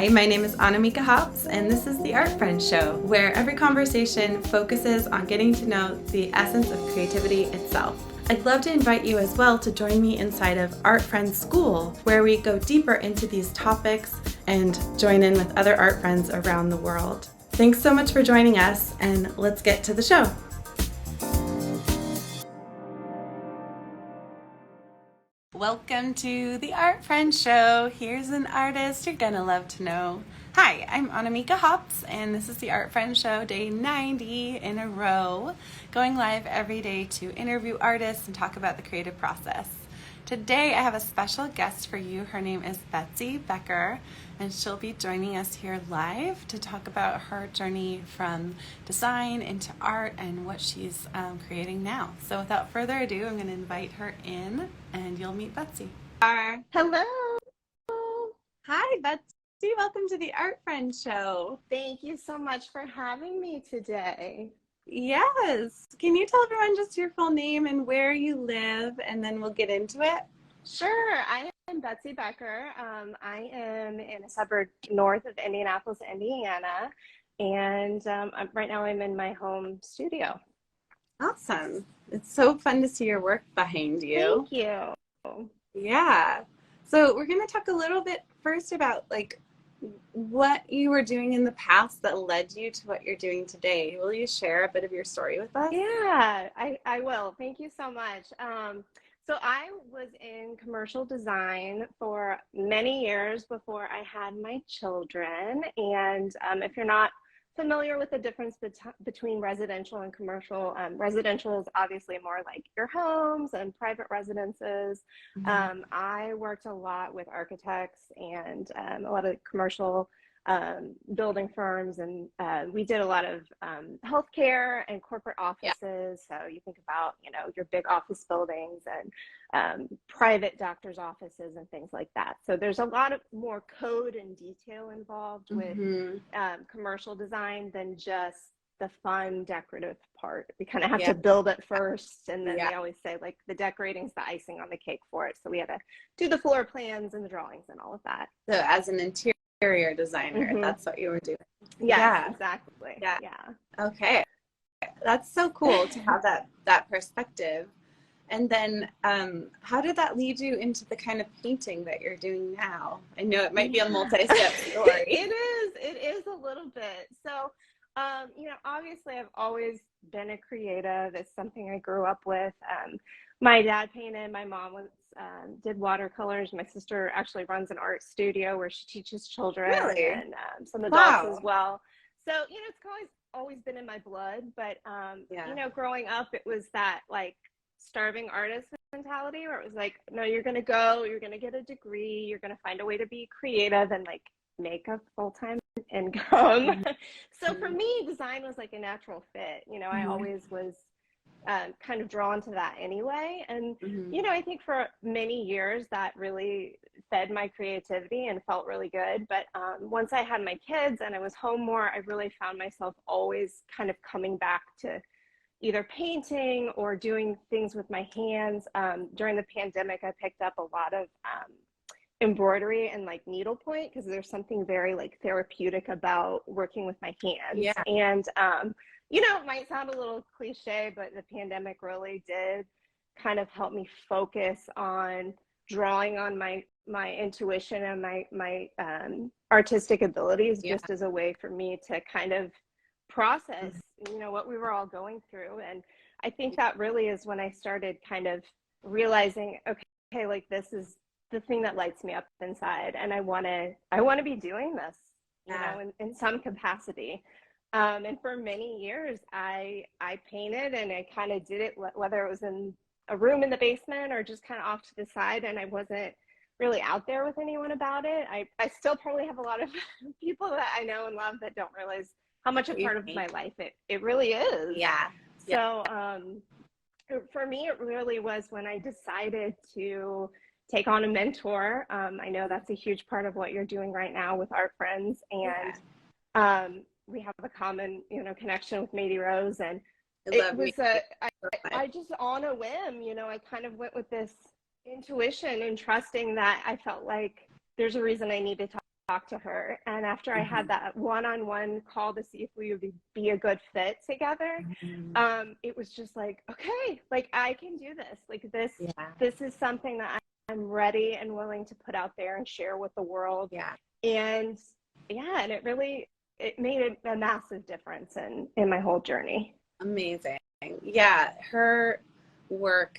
Hi, my name is Annamieka Hops, and this is the Art Friends Show, where every conversation focuses on getting to know the essence of creativity itself. I'd love to invite you as well to join me inside of Art Friends School, where we go deeper into these topics and join in with other art friends around the world. Thanks so much for joining us, and let's get to the show. Welcome to the Art Friends Show. Here's an artist you're gonna love to know. Hi, I'm Annamieka Hops, and this is the Art Friends Show, day 90 in a row, going live every day to interview artists and talk about the creative process. Today I have a special guest for you. Her name is Betsy Becher, and she'll be joining us here live to talk about her journey from design into art and what she's creating now. So without further ado, I'm going to invite her in, and you'll meet Betsy. Hello. Hi, Betsy. Welcome to the Art Friends Show. Thank you so much for having me today. Yes. Can you tell everyone just your full name and where you live, and then we'll get into it? Sure. I am Betsy Becher. I am in a suburb north of Indianapolis, Indiana, and right now I'm in my home studio. Awesome. It's so fun to see your work behind you. Thank you. Yeah. So we're going to talk a little bit first about what you were doing in the past that led you to what you're doing today. Will you share a bit of your story with us? Yeah, I will. Thank you so much. So I was in commercial design for many years before I had my children. And if you're not familiar with the difference between residential and commercial, residential is obviously more like your homes and private residences. I worked a lot with architects and a lot of commercial building firms, and we did a lot of healthcare and corporate offices. So you think about, your big office buildings and private doctors' offices and things like that. So there's a lot of more code and detail involved with commercial design than just the fun decorative part. We kind of have to build it first, and then they always say like the decorating's the icing on the cake for it. So we had to do the floor plans and the drawings and all of that. So as an interior designer, that's what you were doing. Yes, exactly. Yeah. Okay. That's so cool to have that perspective. And then how did that lead you into the kind of painting that you're doing now? I know it might be a multi-step story. It is a little bit. So, obviously I've always been a creative. It's something I grew up with. My dad painted, my mom did watercolors. My sister actually runs an art studio where she teaches children and some adults as well. So, it's always been in my blood, but, growing up, it was that like starving artist mentality where it was like, no, you're going to get a degree, you're going to find a way to be creative and like make a full-time income. So for me, design was like a natural fit. I always was kind of drawn to that anyway. And, I think for many years that really fed my creativity and felt really good. But once I had my kids and I was home more, I really found myself always kind of coming back to either painting or doing things with my hands. During the pandemic, I picked up a lot of embroidery and like needlepoint, because there's something very like therapeutic about working with my hands. And it might sound a little cliche, but the pandemic really did kind of help me focus on drawing on my intuition and my artistic abilities, just as a way for me to kind of process what we were all going through. And I think that really is when I started kind of realizing, okay, like this is the thing that lights me up inside, and I want to be doing this in some capacity. And for many years I painted, and I kind of did it whether it was in a room in the basement or just kind of off to the side, and I wasn't really out there with anyone about it. I still probably have a lot of people that I know and love that don't realize how much a part of my life it really is. So for me, it really was when I decided to take on a mentor. I know that's a huge part of what you're doing right now with Art Friends, and we have a common connection with Mady Rose, and it was I just on a whim, I kind of went with this intuition and trusting that I felt like there's a reason I need to talk talk to her. And after I had that one-on-one call to see if we would be a good fit together, it was just like, okay, like I can do this. Like this is something that I'm ready and willing to put out there and share with the world. And and it made a massive difference in my whole journey. Amazing. Yeah, her work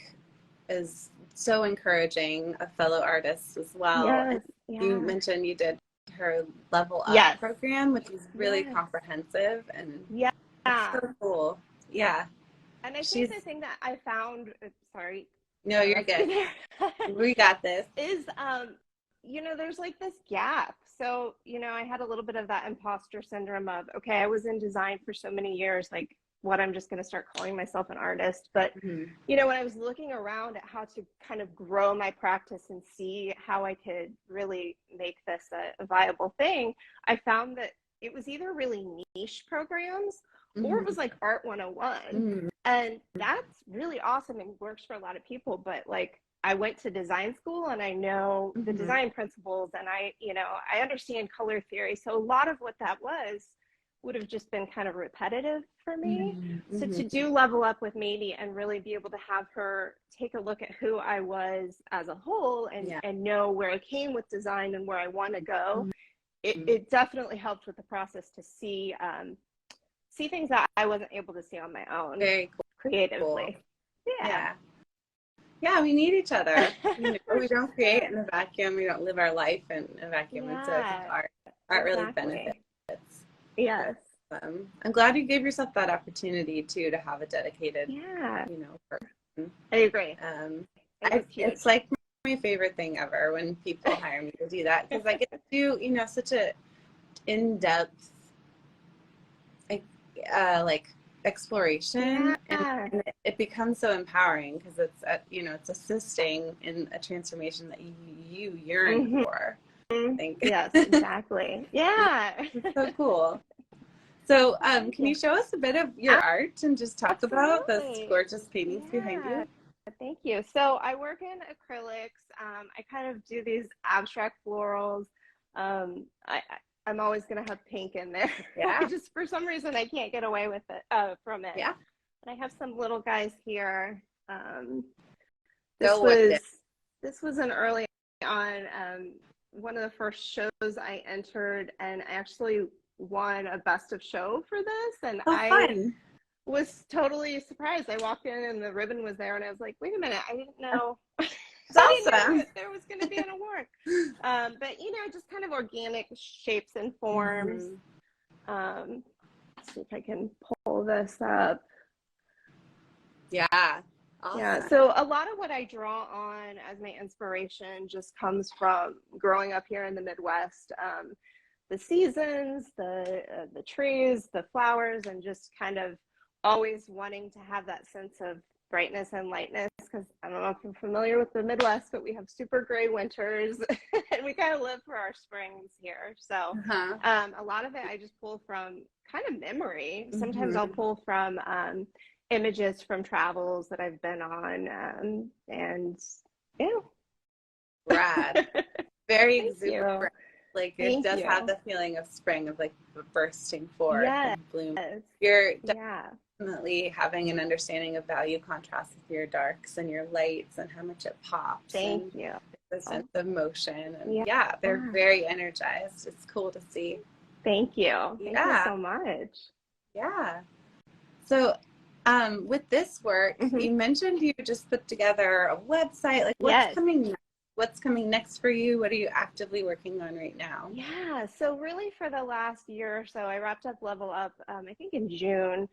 is so encouraging of fellow artists as well. Yes, You mentioned you did her Level Up program, which is really comprehensive and so cool. Yeah. And I think the thing that I found, sorry. No, you're good. We got this. Is, there's like this gap. So, I had a little bit of that imposter syndrome of, okay, I was in design for so many years, like what, I'm just going to start calling myself an artist. But, when I was looking around at how to kind of grow my practice and see how I could really make this a viable thing, I found that it was either really niche programs or it was like Art 101. And that's really awesome and works for a lot of people. But like, I went to design school and I know the design principles and I understand color theory. So a lot of what that would have just been kind of repetitive for me. So to do Level Up with Maybe and really be able to have her take a look at who I was as a whole and know where I came with design and where I want to go, it definitely helped with the process to see things that I wasn't able to see on my own. Very cool. Creatively. Cool. Yeah, we need each other. We don't create in a vacuum. We don't live our life in a vacuum. And so I think art really benefits. Yes. I'm glad you gave yourself that opportunity too to have a dedicated, person. I agree. It's like my favorite thing ever when people hire me to do that, because I get to do, such a in-depth, like exploration, and it becomes so empowering because it's assisting in a transformation that you yearn for. I think. Yes, exactly. Yeah. It's so cool. So can you show us a bit of your art and just talk about those gorgeous paintings behind you? Thank you. So I work in acrylics. I kind of do these abstract florals. I'm always going to have pink in there. Just for some reason, I can't get away with it from it. And I have some little guys here. This was an early on, one of the first shows I entered, and I actually won a best of show for this. And I was totally surprised. I walked in and the ribbon was there and I was like, wait a minute, I didn't know. I didn't know there was going to be an award. But just kind of organic shapes and forms. Let's see if I can pull this up. Yeah. Awesome. Yeah. So a lot of what I draw on as my inspiration just comes from growing up here in the Midwest. The seasons, the trees, the flowers, and just kind of always wanting to have that sense of brightness and lightness, because I don't know if you're familiar with the Midwest, but we have super gray winters and we kind of live for our springs here. So a lot of it I just pull from kind of memory. Sometimes I'll pull from images from travels that I've been on, and rad. Very exuberant. Like it does have the feeling of spring, of like bursting forth and bloom. You're definitely having an understanding of value contrast with your darks and your lights and how much it pops. Thank you. The sense of motion. And they're very energized. It's cool to see. Thank you. Thank you so much. Yeah. So with this work, you mentioned you just put together a website. Like what's coming next? What's coming next for you? What are you actively working on right now? Yeah, so really for the last year or so, I wrapped up Level Up, I think in June.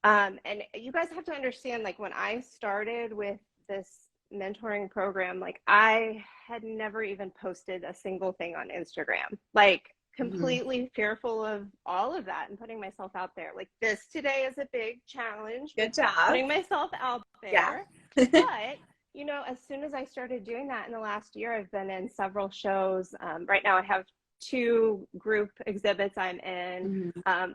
And you guys have to understand, like when I started with this mentoring program, like I had never even posted a single thing on Instagram, like completely fearful of all of that and putting myself out there. Like this today is a big challenge. Good job. Putting myself out there. But as soon as I started doing that in the last year, I've been in several shows. Right now I have 2 group exhibits I'm in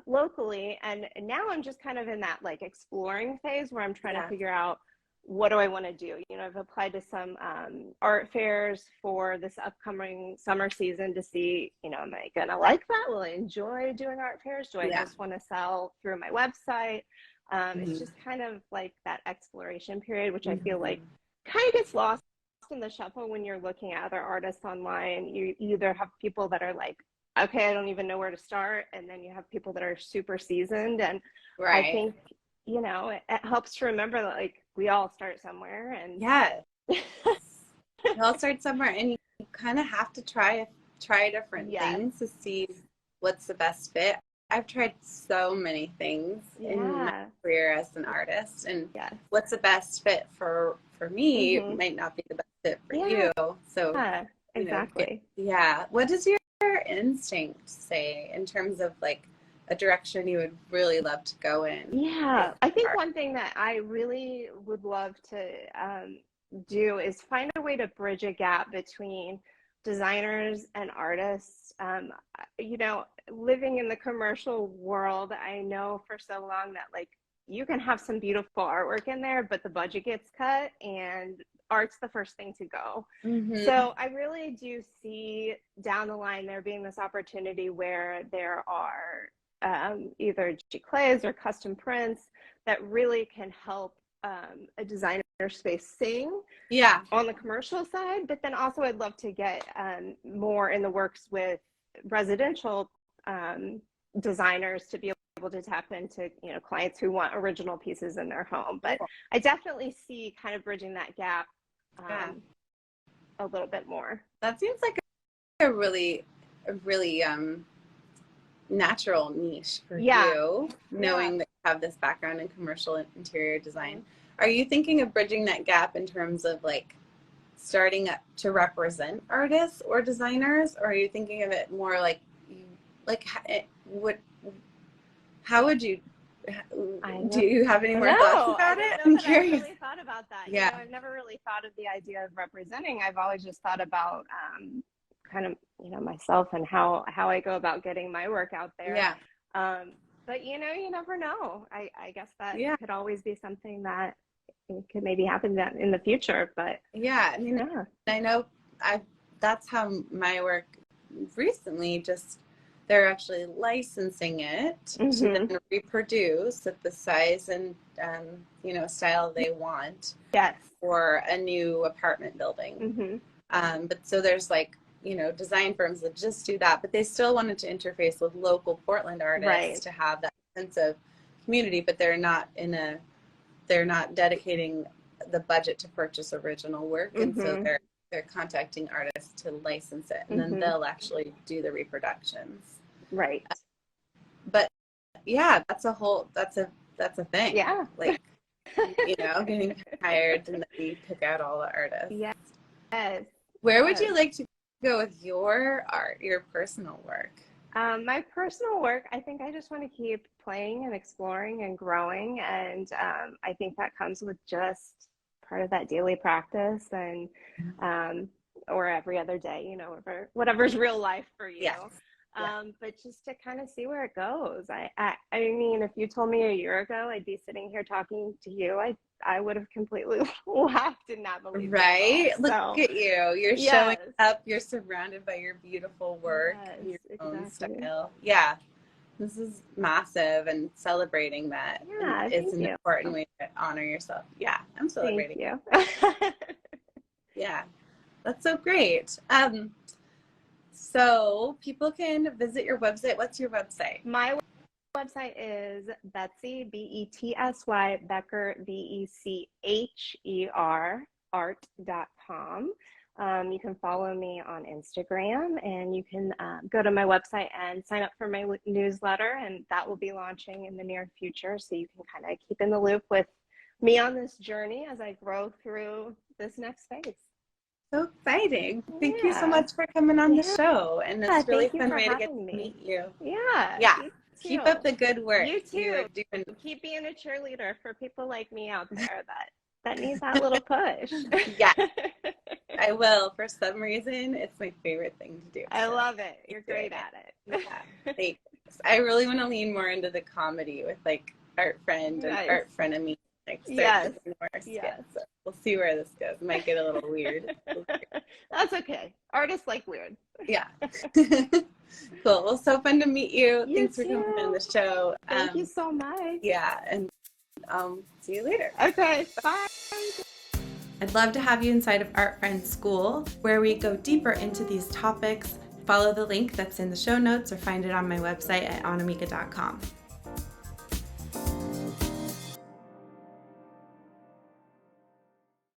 locally. And now I'm just kind of in that like exploring phase where I'm trying to figure out what do I want to do? You know, I've applied to some art fairs for this upcoming summer season to see, you know, am I going to like that? Will I enjoy doing art fairs? Do I just want to sell through my website? It's just kind of like that exploration period, which I feel like kind of gets lost in the shuffle when you're looking at other artists online. You either have people that are like, okay, I don't even know where to start. And then you have people that are super seasoned. And I think, you know, it helps to remember that, like, we all start somewhere. And you all start somewhere, and you kind of have to try different things to see what's the best fit. I've tried so many things in my career as an artist, and what's the best fit for me might not be the best fit for you. So exactly. What does your instinct say in terms of like a direction you would really love to go in? I think one thing that I really would love to do is find a way to bridge a gap between designers and artists. You know, living in the commercial world, I know for so long that, like, you can have some beautiful artwork in there, but the budget gets cut and art's the first thing to go. So I really do see down the line there being this opportunity where there are either giclées or custom prints that really can help a designer space sing on the commercial side. But then also I'd love to get more in the works with residential designers to be able to tap into, you know, clients who want original pieces in their home. But I definitely see kind of bridging that gap a little bit more. That seems like a really natural niche for you, knowing that you have this background in commercial interior design. Are you thinking of bridging that gap in terms of like starting up to represent artists or designers, or are you thinking of it more like how would you do you have any more thoughts about it? I'm curious. I've really thought about that. You know, I've never really thought of the idea of representing. I've always just thought about kind of, you know, myself and how I go about getting my work out there. But you know, you never know. I guess that could always be something that could maybe happen in the future. But I mean, I know that's how my work recently just, they're actually licensing it to then reproduce at the size and you know, style they want for a new apartment building. But so there's like, you know, design firms that just do that, but they still wanted to interface with local Portland artists to have that sense of community, but they're not dedicating the budget to purchase original work. And so they're contacting artists to license it, and then they'll actually do the reproductions. But that's a thing. Like, you know, getting hired and then we pick out all the artists. Where would you like to go with your art, your personal work? My personal work, I think I just want to keep playing and exploring and growing. And I think that comes with just part of that daily practice and or every other day, you know, whatever's real life for you. But just to kind of see where it goes. I mean, if you told me a year ago I'd be sitting here talking to you, I would have completely laughed and not believed it. Look at you. You're showing up. You're surrounded by your beautiful work and your own style. This is massive, and celebrating that is an important way to honor yourself. I'm celebrating. Thank you. That's so great. So people can visit your website. What's your website? My website is Betsy, Betsy, Becher, Becher, art.com. You can follow me on Instagram, and you can go to my website and sign up for my newsletter, and that will be launching in the near future. So you can kind of keep in the loop with me on this journey as I grow through this next phase. So exciting. Thank you so much for coming on the show. And it's really fun way to get to meet you. Keep up the good work. You too. Keep being a cheerleader for people like me out there that need that little push. I will. For some reason, it's my favorite thing to do. I love it. You're great at it. Thanks. I really want to lean more into the comedy with like Art Friend and Art Frenemy. Like Yes. search worse. Yes. Yeah, so we'll see where this goes. It might get a little weird. That's okay. Artists like weird. Yeah. Cool. Well, so fun to meet you. You Thanks for coming on too. the show. Thank you so much. Yeah, and see you later. Okay, bye. I'd love to have you inside of Art Friends School, where we go deeper into these topics. Follow the link that's in the show notes or find it on my website at annamieka.com.